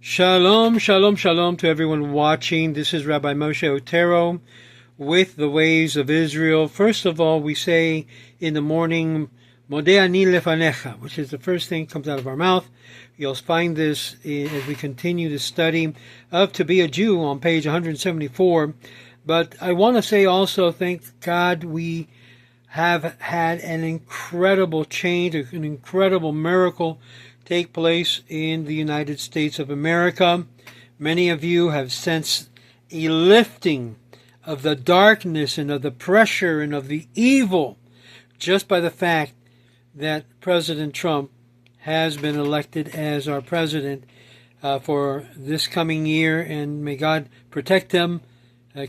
Shalom, shalom, shalom to everyone watching. This is Rabbi Moshe Otero with the Ways of Israel. First of all, we say in the morning, Modeh ani lefanecha, which is the first thing that comes out of our mouth. You'll find this as we continue the study of To Be a Jew on page 174. But I want to say also, thank God, we have had an incredible change, an incredible miracle take place in the United States of America. Many of you have sensed a lifting of the darkness and of the pressure and of the evil just by the fact that President Trump has been elected as our president for this coming year. And may God protect him,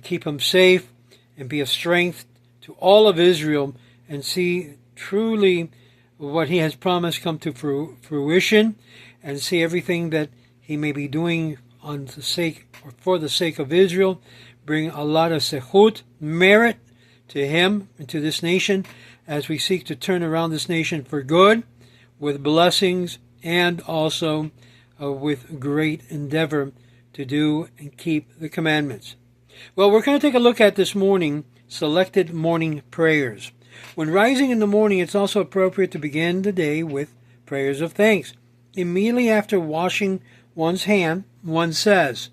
keep him safe, and be a strength to all of Israel, and see truly what he has promised come to fruition, and see everything that he may be doing on the sake or for the sake of Israel bring a lot of sechut, merit, to him and to this nation as we seek to turn around this nation for good, with blessings, and also with great endeavor to do and keep the commandments. Well, we're going to take a look at this morning selected morning prayers. When rising in the morning, it's also appropriate to begin the day with prayers of thanks. Immediately after washing one's hand, one says,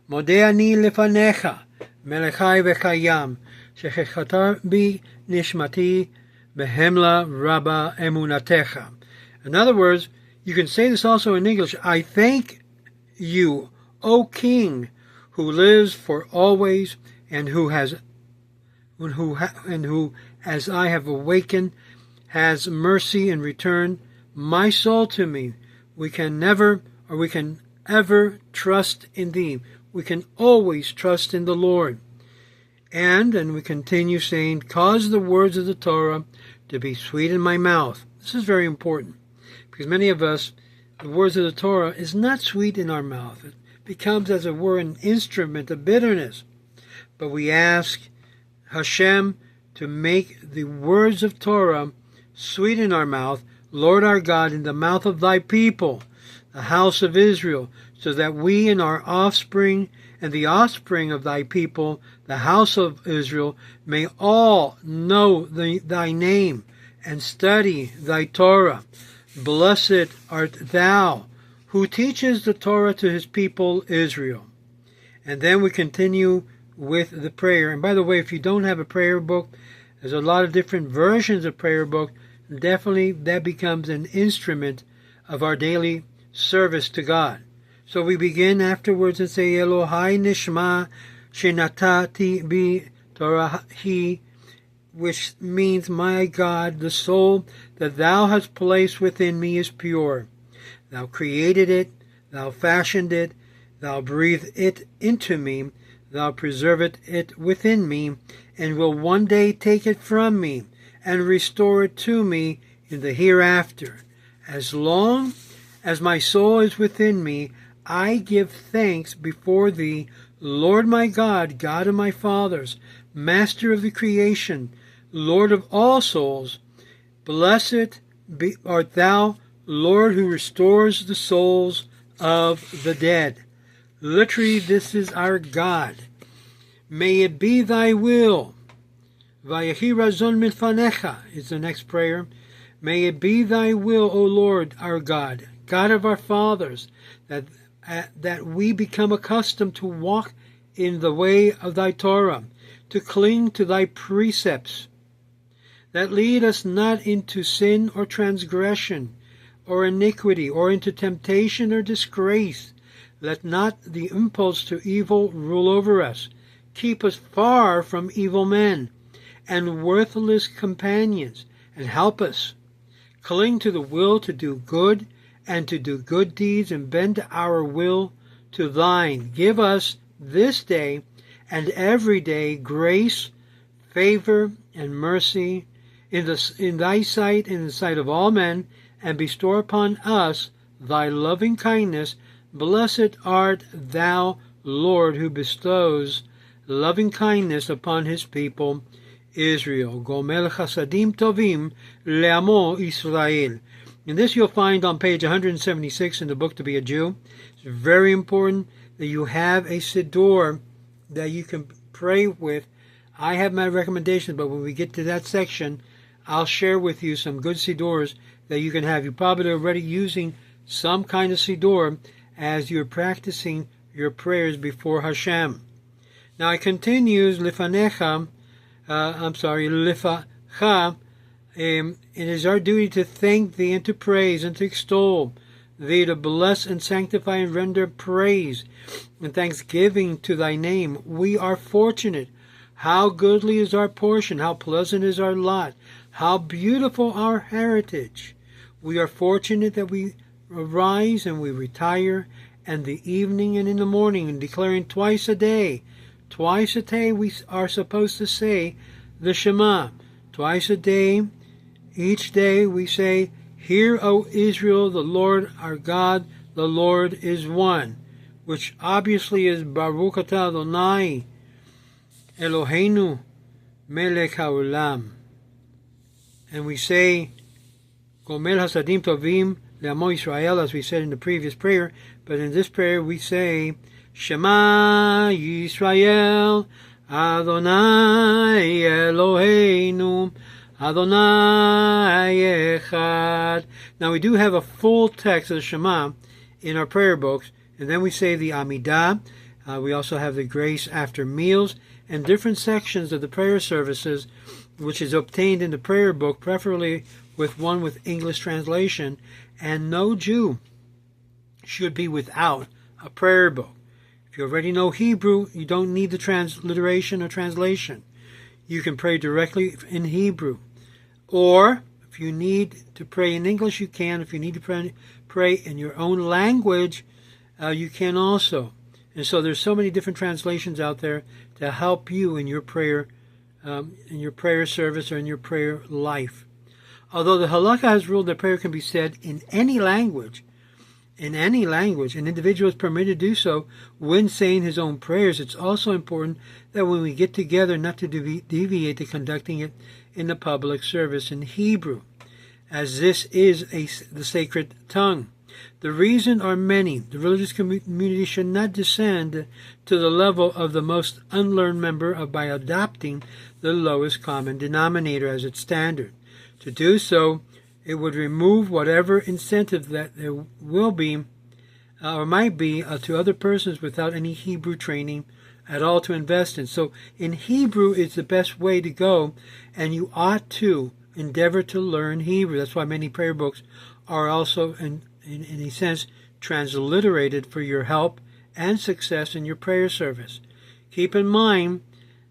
Modeh ani lefanecha, melechai v'chayam, shechechatar bi nishmati behemla rabba emunatecha. In other words, you can say this also in English, I thank you, O King, who lives for always, and who as I have awakened, has mercy and returned my soul to me. We can ever trust in thee. We can always trust in the Lord. And we continue saying, cause the words of the Torah to be sweet in my mouth. This is very important, because many of us, the words of the Torah is not sweet in our mouth. It becomes, as it were, an instrument of bitterness. But we ask Hashem to make the words of Torah sweet in our mouth, Lord our God, in the mouth of thy people, the house of Israel, so that we and our offspring and the offspring of thy people, the house of Israel, may all know thy name and study thy Torah. Blessed art thou, who teaches the Torah to his people Israel. And then we continue with the prayer. And by the way, if you don't have a prayer book, there's a lot of different versions of prayer book. Definitely that becomes an instrument of our daily service to God. So we begin afterwards and say, Elohai nishma shenatati bi Torahi, which means, my God, the soul that thou hast placed within me is pure. Thou created it, thou fashioned it, thou breathed it into me, thou preservest it within me, and will one day take it from me, and restore it to me in the hereafter. As long as my soul is within me, I give thanks before thee, Lord my God, God of my fathers, Master of the creation, Lord of all souls. Blessed art thou, Lord, who restores the souls of the dead. Literally, this is our God. May it be thy will. Vayehi razon milfanecha is the next prayer. May it be thy will, O Lord, our God, God of our fathers, that we become accustomed to walk in the way of thy Torah, to cling to thy precepts, that lead us not into sin or transgression or iniquity or into temptation or disgrace. Let not the impulse to evil rule over us. Keep us far from evil men and worthless companions, and help us. Cling to the will to do good and to do good deeds, and bend our will to thine. Give us this day and every day grace, favor, and mercy in thy sight and in the sight of all men, and bestow upon us thy loving kindness. Blessed art thou, Lord, who bestows loving kindness upon his people Israel. Gomel chasadim tovim le'amo Israel. And this you'll find on page 176 in the book To Be a Jew. It's very important that you have a siddur that you can pray with. I have my recommendations, but when we get to that section, I'll share with you some good siddurs that you can have. You're probably already using some kind of siddur as you're practicing your prayers before Hashem. Now it continues, lifacha. It is our duty to thank thee and to praise and to extol thee, to bless and sanctify and render praise and thanksgiving to thy name. We are fortunate. How goodly is our portion, how pleasant is our lot, how beautiful our heritage. We are fortunate that we arise and we retire, and the evening and in the morning, and declaring twice a day we are supposed to say the Shema. Twice a day, each day we say, Hear, O Israel, the Lord our God, the Lord is one, which obviously is Baruch atah Adonai Eloheinu melech haolam. And we say, Gomel hasadim tovim le'amo Yisrael, as we said in the previous prayer, but in this prayer we say, Shema Yisrael, Adonai Eloheinu, Adonai Echad. Now we do have a full text of the Shema in our prayer books, and then we say the Amidah. We also have the grace after meals, and different sections of the prayer services, which is obtained in the prayer book, preferably with one with English translation, and no Jew should be without a prayer book. If you already know Hebrew, you don't need the transliteration or translation. You can pray directly in Hebrew. Or, if you need to pray in English, you can. If you need to pray in your own language, you can also. And so there's so many different translations out there to help you in your prayer service or in your prayer life. Although the halakha has ruled that prayer can be said in any language, an individual is permitted to do so when saying his own prayers. It's also important that when we get together not to deviate to conducting it in the public service in Hebrew, as this is the sacred tongue. The reasons are many. The religious community should not descend to the level of the most unlearned member by adopting the lowest common denominator as its standard. To do so, it would remove whatever incentive that there will be or might be to other persons without any Hebrew training at all to invest in. So in Hebrew is the best way to go, and you ought to endeavor to learn Hebrew. That's why many prayer books are also, in a sense, transliterated for your help and success in your prayer service. Keep in mind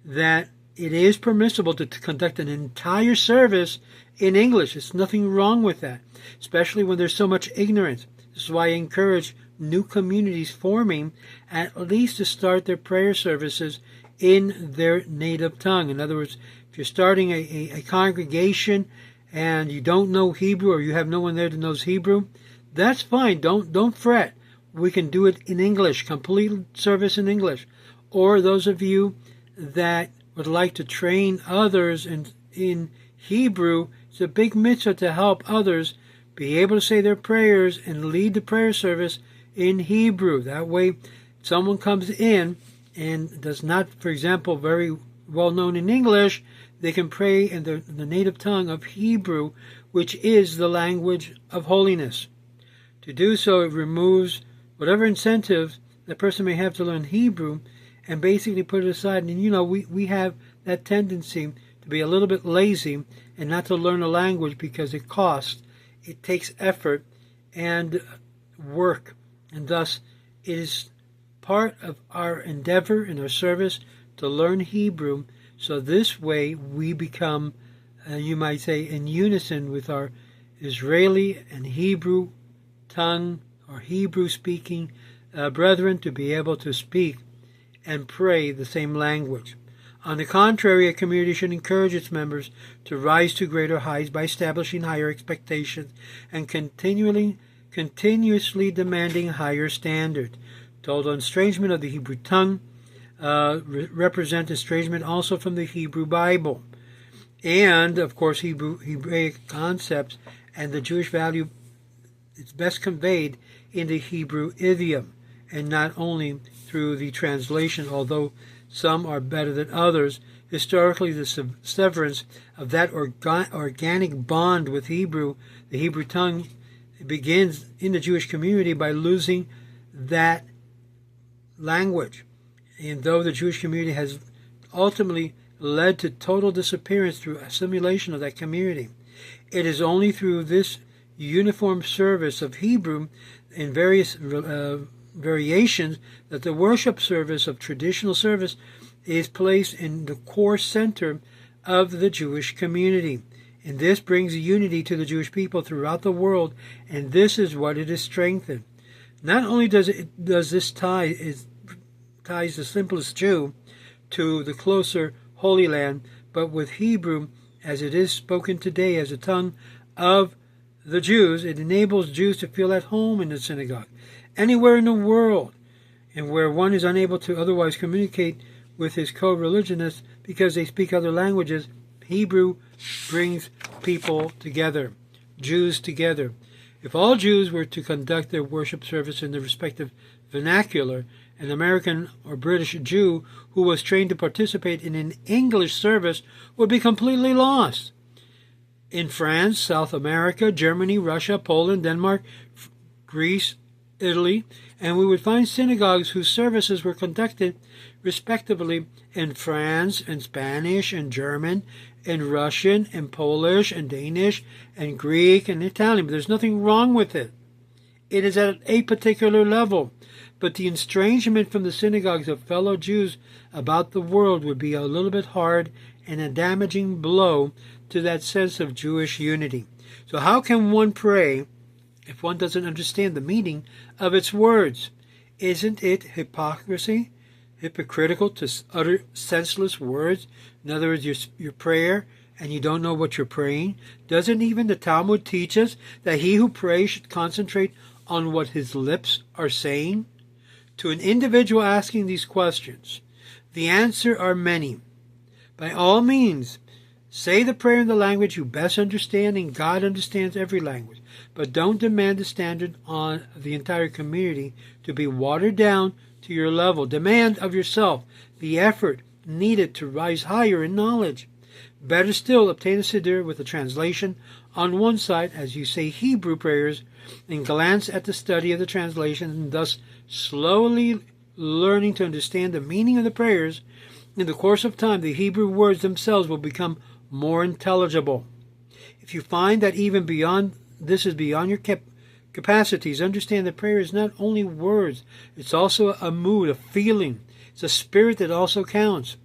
that it is permissible to conduct an entire service in English. There's nothing wrong with that, especially when there's so much ignorance. This is why I encourage new communities forming at least to start their prayer services in their native tongue. In other words, if you're starting a congregation and you don't know Hebrew, or you have no one there that knows Hebrew, that's fine. Don't fret. We can do it in English, complete service in English. Or those of you that would like to train others in Hebrew, it's a big mitzvah to help others be able to say their prayers and lead the prayer service in Hebrew. That way, someone comes in and does not, for example, very well known in English, they can pray in the native tongue of Hebrew, which is the language of holiness. To do so, it removes whatever incentive that person may have to learn Hebrew and basically put it aside. And we have that tendency to be a little bit lazy and not to learn a language because it costs, it takes effort and work, and thus it is part of our endeavor in our service to learn Hebrew, so this way we become, you might say, in unison with our Israeli and Hebrew tongue or Hebrew-speaking brethren to be able to speak and pray the same language. On the contrary, a community should encourage its members to rise to greater heights by establishing higher expectations and continuously demanding higher standards. Total estrangement of the Hebrew tongue represent estrangement also from the Hebrew Bible, and of course Hebraic concepts and the Jewish value it's best conveyed in the Hebrew idiom, and not only through the translation, although some are better than others. Historically, the severance of that organic bond with Hebrew, the Hebrew tongue, begins in the Jewish community by losing that language. And though the Jewish community has ultimately led to total disappearance through assimilation of that community, it is only through this uniform service of Hebrew in various variations that the worship service of traditional service is placed in the core center of the Jewish community. And this brings unity to the Jewish people throughout the world, and this is what it is strengthened. Not only does this ties the simplest Jew to the closer Holy Land, but with Hebrew, as it is spoken today as a tongue of the Jews, it enables Jews to feel at home in the synagogue, anywhere in the world, and where one is unable to otherwise communicate with his co-religionists because they speak other languages. Hebrew brings people together, Jews together. If all Jews were to conduct their worship service in their respective vernacular, an American or British Jew who was trained to participate in an English service would be completely lost. In France, South America, Germany, Russia, Poland, Denmark, Greece, Italy, and we would find synagogues whose services were conducted respectively in France, and Spanish, and German, and Russian, and Polish, and Danish, and Greek, and Italian. But there's nothing wrong with it. It is at a particular level. But the estrangement from the synagogues of fellow Jews about the world would be a little bit hard and a damaging blow to that sense of Jewish unity. So how can one pray if one doesn't understand the meaning of its words? Isn't it hypocritical to utter senseless words? In other words, your prayer, and you don't know what you're praying? Doesn't even the Talmud teach us that he who prays should concentrate on what his lips are saying? To an individual asking these questions, the answer are many. By all means, say the prayer in the language you best understand, and God understands every language. But don't demand the standard on the entire community to be watered down to your level. Demand of yourself the effort needed to rise higher in knowledge. Better still, obtain a siddur with a translation on one side as you say Hebrew prayers, and glance at the study of the translation, and thus slowly learning to understand the meaning of the prayers. In the course of time, the Hebrew words themselves will become more intelligible. If you find that even beyond this is beyond your capacities, understand that prayer is not only words, it's also a mood, a feeling. It's a spirit that also counts.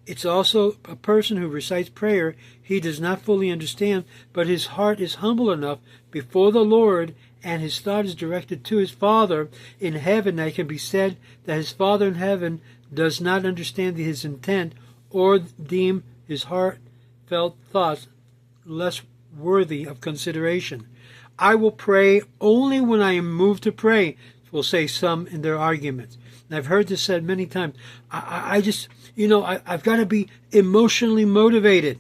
It's also a person who recites prayer he does not fully understand, but his heart is humble enough before the Lord, and his thought is directed to his Father in heaven, that it can be said that his Father in heaven does not understand his intent or deem his heartfelt thoughts less worthy of consideration. I will pray only when I am moved to pray, will say some in their arguments. And I've heard this said many times. I've got to be emotionally motivated.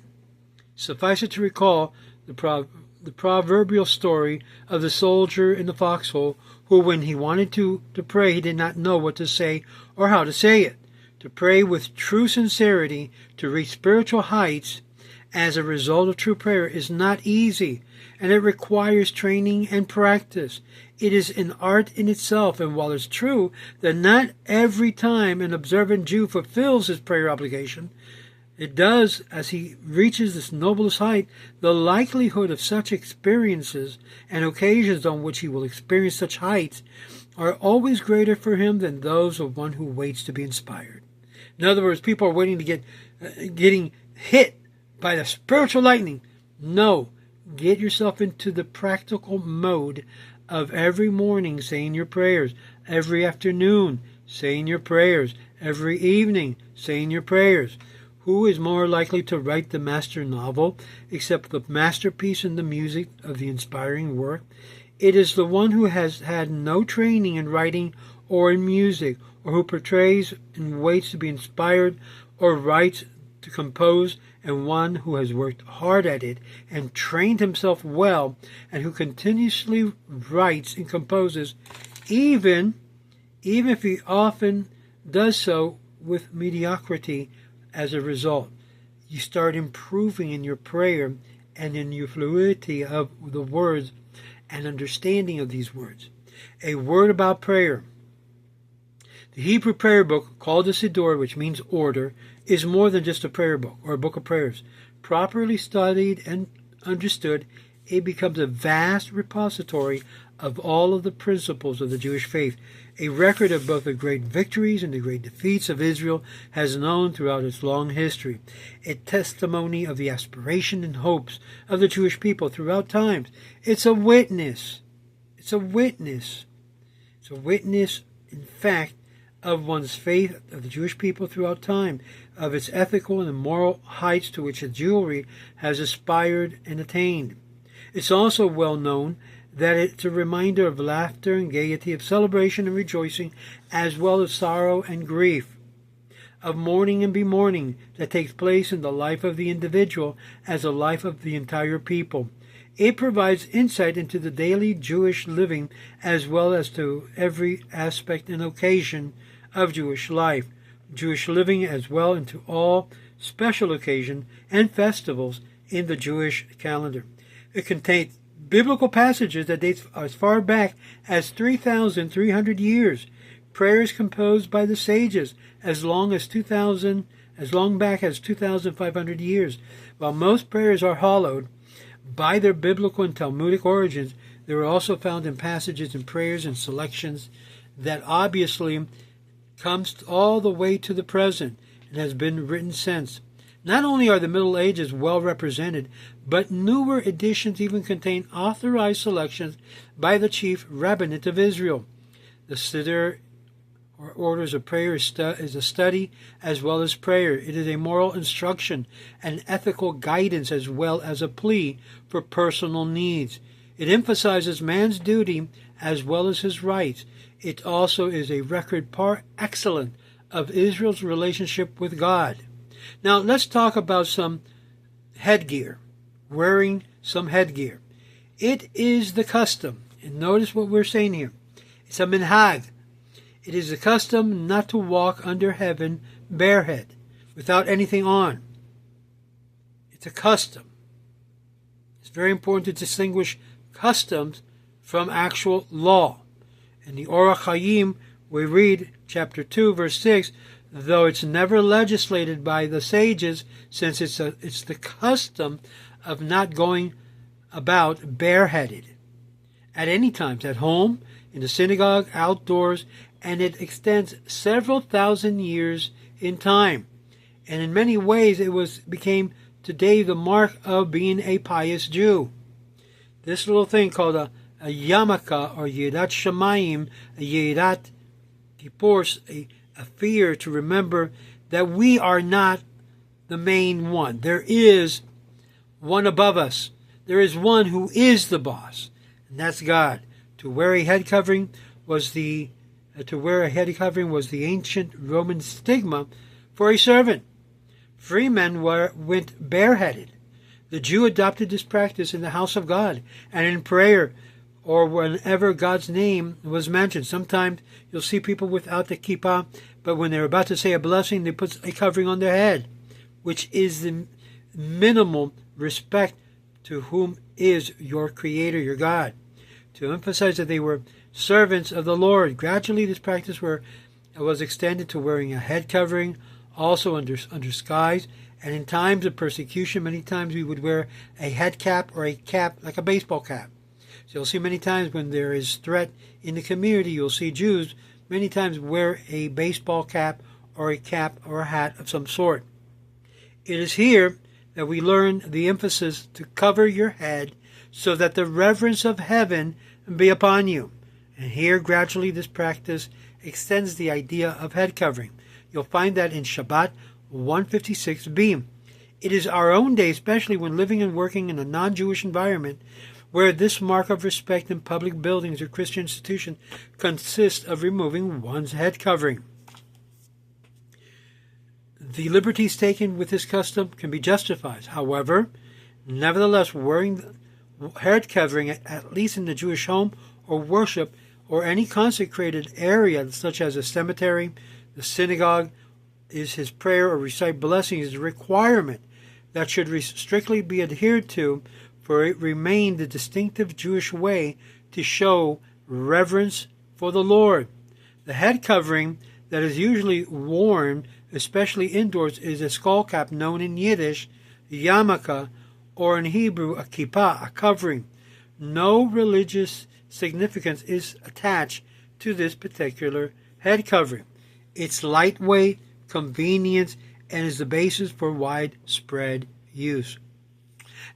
Suffice it to recall the proverbial story of the soldier in the foxhole who, when he wanted to pray, he did not know what to say or how to say it. To pray with true sincerity, to reach spiritual heights as a result of true prayer is not easy, and it requires training and practice. It is an art in itself, and while it's true that not every time an observant Jew fulfills his prayer obligation, it does, as he reaches this noblest height, the likelihood of such experiences and occasions on which he will experience such heights are always greater for him than those of one who waits to be inspired. In other words, people are waiting to getting hit by the spiritual lightning. No, get yourself into the practical mode of every morning saying your prayers, every afternoon saying your prayers, every evening saying your prayers. Who is more likely to write the master novel except the masterpiece in the music of the inspiring work? It is the one who has had no training in writing or in music, or who portrays and waits to be inspired, or writes to compose, and one who has worked hard at it and trained himself well, and who continuously writes and composes, even if he often does so with mediocrity as a result. You start improving in your prayer and in your fluidity of the words and understanding of these words. A word about prayer. The Hebrew prayer book, called the Siddur, which means order, is more than just a prayer book or a book of prayers. Properly studied and understood, it becomes a vast repository of all of the principles of the Jewish faith, a record of both the great victories and the great defeats of Israel has known throughout its long history, a testimony of the aspiration and hopes of the Jewish people throughout times. It's a witness. It's a witness. It's a witness, in fact, of one's faith of the Jewish people throughout time, of its ethical and moral heights to which the Jewry has aspired and attained. It's also well known that it's a reminder of laughter and gaiety, of celebration and rejoicing, as well as sorrow and grief, of mourning and bemourning that takes place in the life of the individual as a life of the entire people. It provides insight into the daily Jewish living as well as to every aspect and occasion of Jewish life, Jewish living as well into all special occasions and festivals in the Jewish calendar. It contains biblical passages that date as far back as 3,300 years, prayers composed by the sages as long back as 2,500 years. While most prayers are hallowed by their biblical and Talmudic origins, they are also found in passages and prayers and selections that obviously comes all the way to the present and has been written since. Not only are the Middle Ages well represented, but newer editions even contain authorized selections by the chief rabbinate of Israel. The Siddur, or orders of prayer, is a study as well as prayer. It is a moral instruction and ethical guidance as well as a plea for personal needs. It emphasizes man's duty as well as his rights. It also is a record par excellence of Israel's relationship with God. Now, let's talk about some headgear, wearing some headgear. It is the custom, and notice what we're saying here. It's a minhag. It is the custom not to walk under heaven barehead, without anything on. It's a custom. It's very important to distinguish customs from actual law. In the Orach Chaim, we read, chapter 2, verse 6, though it's never legislated by the sages, since it's the custom of not going about bareheaded at any times, at home, in the synagogue, outdoors, and it extends several thousand years in time. And in many ways it became today the mark of being a pious Jew. This little thing called a yarmulke, or Yirat Shamayim, a Yirat Kippur, a fear to remember that we are not the main one. There is one above us. There is one who is the boss, and that's God. To wear a head covering was the ancient Roman stigma for a servant. Free men went bareheaded. The Jew adopted this practice in the house of God and in prayer, or whenever God's name was mentioned. Sometimes you'll see people without the kippah, but when they're about to say a blessing, they put a covering on their head, which is the minimal respect to whom is your Creator, your God. To emphasize that they were servants of the Lord. Gradually this practice was extended to wearing a head covering, also under skies, and in times of persecution, many times we would wear a head cap or a cap like a baseball cap. So you'll see many times when there is threat in the community, you'll see Jews many times wear a baseball cap or a hat of some sort. It is here that we learn the emphasis to cover your head so that the reverence of heaven be upon you. And here gradually this practice extends the idea of head covering. You'll find that in Shabbat 156b. It is our own day, especially when living and working in a non-Jewish environment, where this mark of respect in public buildings or Christian institutions consists of removing one's head covering. The liberties taken with this custom can be justified. However, nevertheless, wearing the head covering, at least in the Jewish home or worship, or any consecrated area, such as a cemetery, the synagogue, is his prayer or recite blessings, is a requirement that should strictly be adhered to, for it remained the distinctive Jewish way to show reverence for the Lord. The head covering that is usually worn, especially indoors, is a skull cap known in Yiddish, yarmulke, or in Hebrew, a kippah, a covering. No religious significance is attached to this particular head covering. It's lightweight, convenient, and is the basis for widespread use.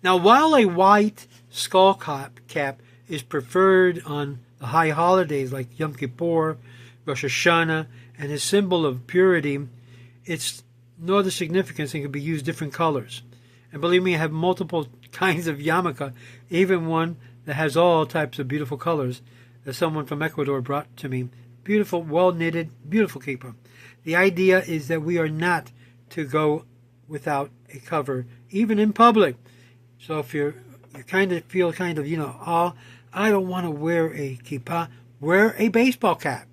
Now, while a white skull cap is preferred on the high holidays like Yom Kippur, Rosh Hashanah, and is symbol of purity, it's no other significance and can be used different colors. And believe me, I have multiple kinds of yarmulke, even one that has all types of beautiful colors that someone from Ecuador brought to me. Beautiful, well-knitted, beautiful kippah. The idea is that we are not to go without a cover, even in public. So if you kind of feel oh, I don't want to wear a kippah, wear a baseball cap.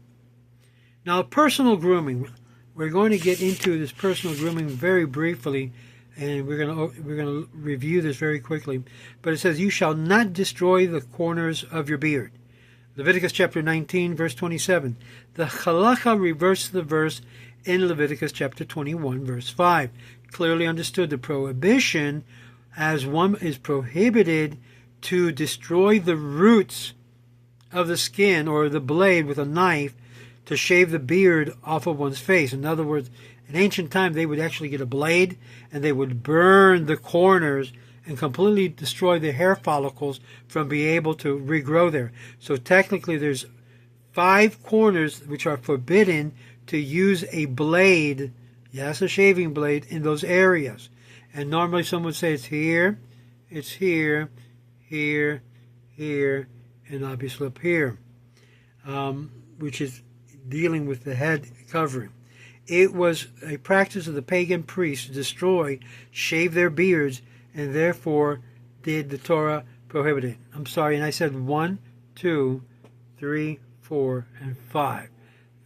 Now, personal grooming. We're going to get into this personal grooming very briefly, and we're going to review this very quickly. But it says, "You shall not destroy the corners of your beard." Leviticus chapter 19, verse 27. The halacha reversed the verse in Leviticus chapter 21, verse 5. Clearly understood the prohibition as one is prohibited to destroy the roots of the skin or the blade with a knife to shave the beard off of one's face. In other words, in ancient time, they would actually get a blade and they would burn the corners and completely destroy the hair follicles from being able to regrow there. So technically, there's 5 corners which are forbidden to use a blade, yes, a shaving blade, in those areas. And normally someone would say it's here, here, here, and obviously up here, which is dealing with the head covering. It was a practice of the pagan priests to destroy, shave their beards, and therefore did the Torah prohibit it. I'm sorry, and I said 1, 2, 3, 4, and 5.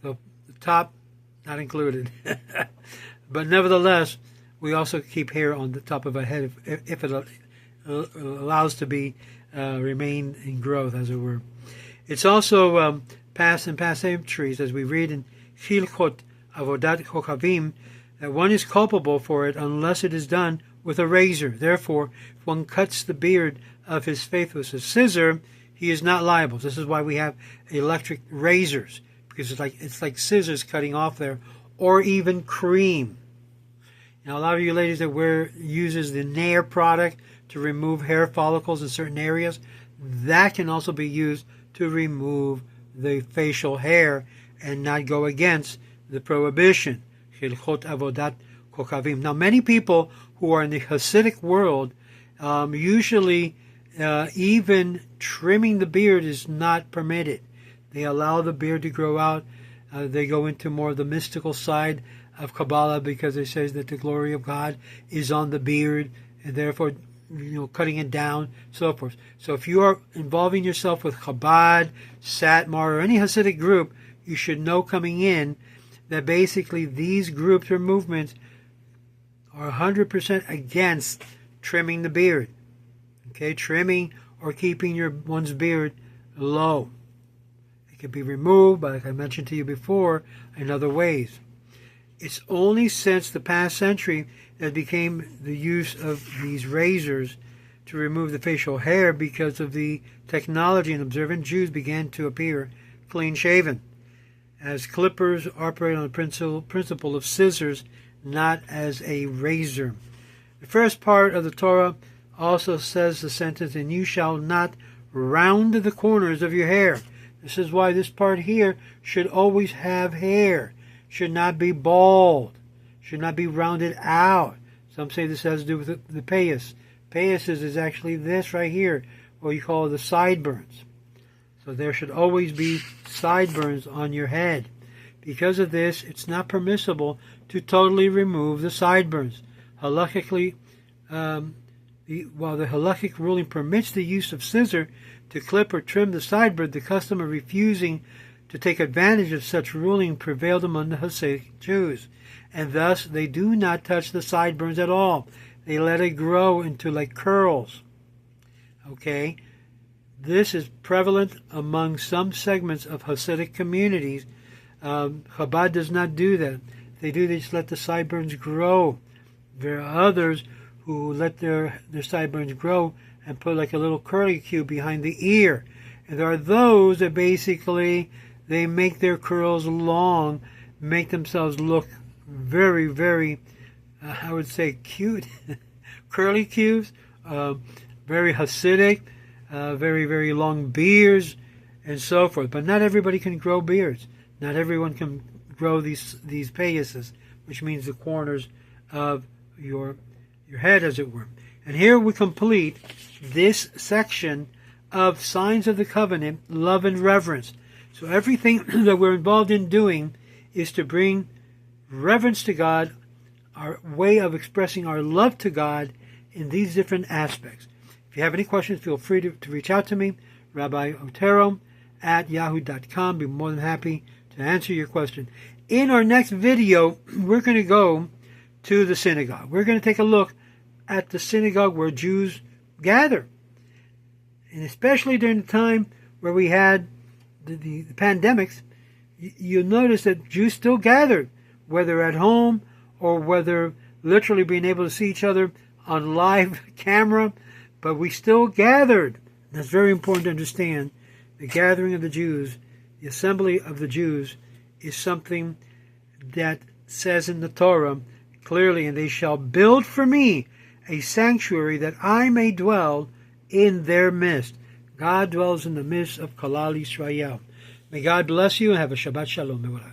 The top, not included. But nevertheless, we also keep hair on the top of our head if it allows to be remain in growth, as it were. It's also past and past centuries, as we read in Hilchot Avodat Hashem, that one is culpable for it unless it is done with a razor. Therefore, if one cuts the beard of his faith with a scissor, he is not liable. This is why we have electric razors, because it's like scissors cutting off there, or even cream. Now, a lot of you ladies that uses the Nair product to remove hair follicles in certain areas, that can also be used to remove the facial hair and not go against the prohibition. Hilchot Avodat Hashem. Now, many people who are in the Hasidic world, usually even trimming the beard is not permitted. They allow the beard to grow out. They go into more of the mystical side of Kabbalah because it says that the glory of God is on the beard, and therefore, cutting it down, so forth. So if you are involving yourself with Chabad, Satmar, or any Hasidic group, you should know coming in that basically these groups or movements are 100% against trimming the beard. Okay, trimming or keeping one's beard low. It can be removed, but like I mentioned to you before, in other ways. It's only since the past century that became the use of these razors to remove the facial hair because of the technology, and observant Jews began to appear clean-shaven, as clippers operate on the principle of scissors, not as a razor. The first part of the Torah also says the sentence, "And you shall not round the corners of your hair." This is why this part here should always have hair, should not be bald, should not be rounded out. Some say this has to do with the payas. Payas is actually this right here, what you call the sideburns. So there should always be sideburns on your head. Because of this, it's not permissible to totally remove the sideburns. Halakhically, while the halakhic ruling permits the use of scissor to clip or trim the sideburn, the custom of refusing to take advantage of such ruling prevailed among the Hasidic Jews, and thus they do not touch the sideburns at all. They let it grow into like curls. Okay? This is prevalent among some segments of Hasidic communities. Chabad does not do that. They just let the sideburns grow. There are others who let their sideburns grow and put like a little curly cue behind the ear. And there are those that basically, they make their curls long, make themselves look very, very, I would say cute, curly cues, very Hasidic, very, very long beards, and so forth. But not everybody can grow beards. Not everyone can grow these payuses, which means the corners of your head, as it were. And here we complete this section of signs of the covenant, love and reverence. So everything that we're involved in doing is to bring reverence to God, our way of expressing our love to God in these different aspects. If you have any questions, feel free to reach out to me, Rabbi Otero at yahoo.com. Be more than happy to answer your question. In our next video, we're going to go to the synagogue. We're going to take a look at the synagogue where Jews gather. And especially during the time where we had the pandemics, you'll notice that Jews still gathered, whether at home or whether literally being able to see each other on live camera, but we still gathered. That's very important to understand. The gathering of the Jews, the assembly of the Jews, is something that says in the Torah clearly, and they shall build for me a sanctuary that I may dwell in their midst. God dwells in the midst of Kalal Yisrael. May God bless you and have a Shabbat Shalom.